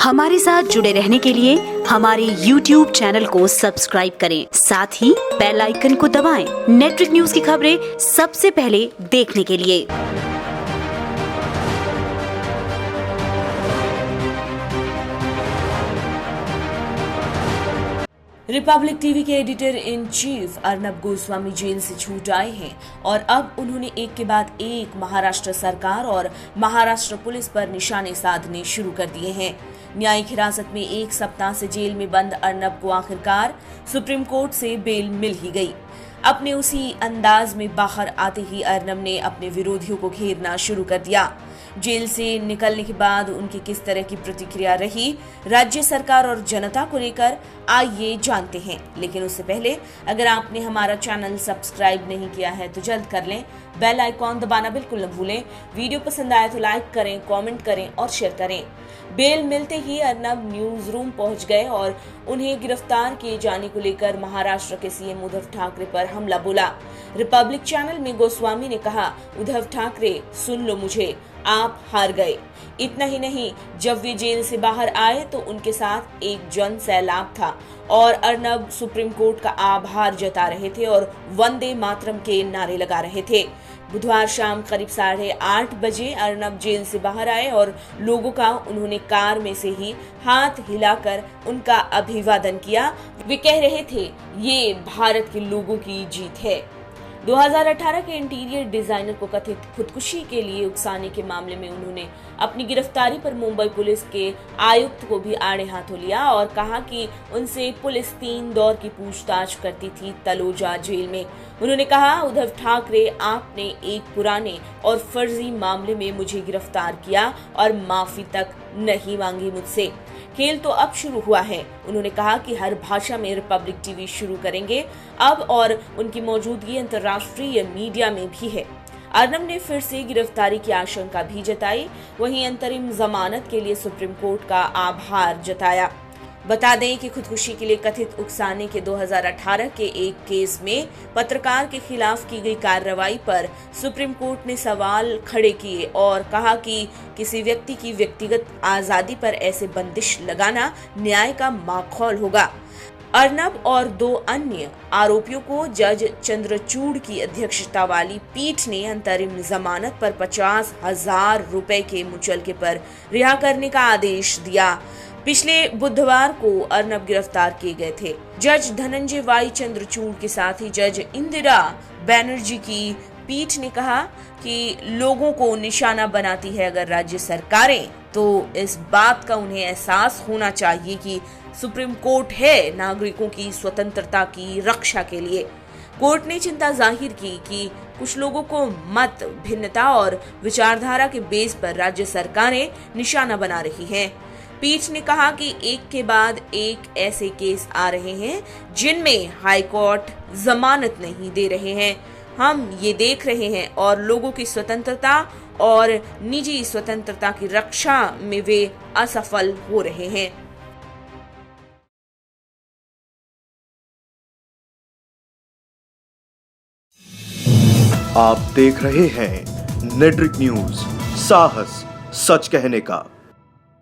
हमारे साथ जुड़े रहने के लिए हमारे YouTube चैनल को सब्सक्राइब करें, साथ ही बेल आइकन को दबाएं। नेटवर्क न्यूज की खबरें सबसे पहले देखने के लिए। रिपब्लिक टीवी के editor in chief Arnab Goswami जेल से छूट आए हैं और अब उन्होंने एक के बाद एक महाराष्ट्र सरकार और महाराष्ट्र पुलिस पर निशाने साधने शुरू कर दिए हैं। न्यायिक हिरासत में एक सप्ताह से जेल में बंद अर्नब को आखिरकार सुप्रीम कोर्ट से बेल मिल ही गई। अपने उसी अंदाज में बाहर आते ही अर्नब ने अपने विरोधियों को घेरना शुरू कर दिया। जेल से निकलने के बाद उनकी किस तरह की प्रतिक्रिया रही राज्य सरकार और जनता को लेकर, आइए जानते हैं। लेकिन उससे पहले अगर आपने हमारा चैनल सब्सक्राइब नहीं किया है तो जल्द कर लें, बेल आइकॉन दबाना बिल्कुल न भूलें। वीडियो पसंद आए तो लाइक करें, कमेंट करें और शेयर करें। बेल मिलते ही अर्नब न्यूज रूम पहुंच गए और उन्हें गिरफ्तार किए जाने को लेकर महाराष्ट्र के सीएम उद्धव ठाकरे पर हमला बोला। रिपब्लिक चैनल में गोस्वामी ने कहा, उद्धव ठाकरे सुन लो मुझे, आप हार गए। इतना ही नहीं, जब वे जेल से बाहर आए तो उनके साथ एक जन सैलाब था और अर्नब सुप्रीम कोर्ट का आभार जता रहे थे और वंदे मातरम के नारे लगा रहे थे। बुधवार शाम करीब 8:30 बजे अर्नब जेल से बाहर आए और लोगों का उन्होंने कार में से ही हाथ हिलाकर उनका अभिवादन किया। वे कह रहे थे, ये भारत के लोगों की जीत है। 2018 के इंटीरियर डिजाइनर को कथित खुदकुशी के लिए उकसाने के मामले में उन्होंने अपनी गिरफ्तारी पर मुंबई पुलिस के आयुक्त को भी आड़े हाथों लिया और कहा कि उनसे पुलिस 3 दौर की पूछताछ करती थी तलोजा जेल में। उन्होंने कहा, उद्धव ठाकरे, आपने एक पुराने और फर्जी मामले में मुझे गिरफ्तार किया और माफी तक नहीं मांगी मुझसे। खेल तो अब शुरू हुआ है। उन्होंने कहा कि हर भाषा में रिपब्लिक टीवी शुरू करेंगे अब और उनकी मौजूदगी अंतर्राष्ट्रीय मीडिया में भी है। अर्नब ने फिर से गिरफ्तारी की आशंका भी जताई, वहीं अंतरिम जमानत के लिए सुप्रीम कोर्ट का आभार जताया। बता दें कि खुदकुशी के लिए कथित उकसाने के 2018 के एक केस में पत्रकार के खिलाफ की गई कार्रवाई पर सुप्रीम कोर्ट ने सवाल खड़े किए और कहा कि किसी व्यक्ति की व्यक्तिगत आजादी पर ऐसे बंदिश लगाना न्याय का माखौल होगा। अर्नब और 2 अन्य आरोपियों को जज चंद्रचूड़ की अध्यक्षता वाली पीठ ने अंतरिम जमानत पर 50,000 रुपए के मुचलके पर रिहा करने का आदेश दिया। पिछले बुधवार को अर्नब गिरफ्तार किए गए थे। जज धनंजय वाई चंद्रचूड़ के साथ ही जज इंदिरा बैनर्जी की पीठ ने कहा कि लोगों को निशाना बनाती है अगर राज्य सरकारें, तो इस बात का उन्हें एहसास होना चाहिए कि सुप्रीम कोर्ट है नागरिकों की स्वतंत्रता की रक्षा के लिए। कोर्ट ने चिंता जाहिर की कि कुछ लोगों को मत भिन्नता और विचारधारा के बेस पर राज्य सरकारें निशाना बना रही हैं। पीठ ने कहा कि एक के बाद एक ऐसे केस आ रहे हैं जिनमें हाईकोर्ट जमानत नहीं दे रहे हैं। हम ये देख रहे हैं और लोगों की स्वतंत्रता और निजी स्वतंत्रता की रक्षा में वे असफल हो रहे हैं। आप देख रहे हैं नेटवर्क न्यूज, साहस सच कहने का।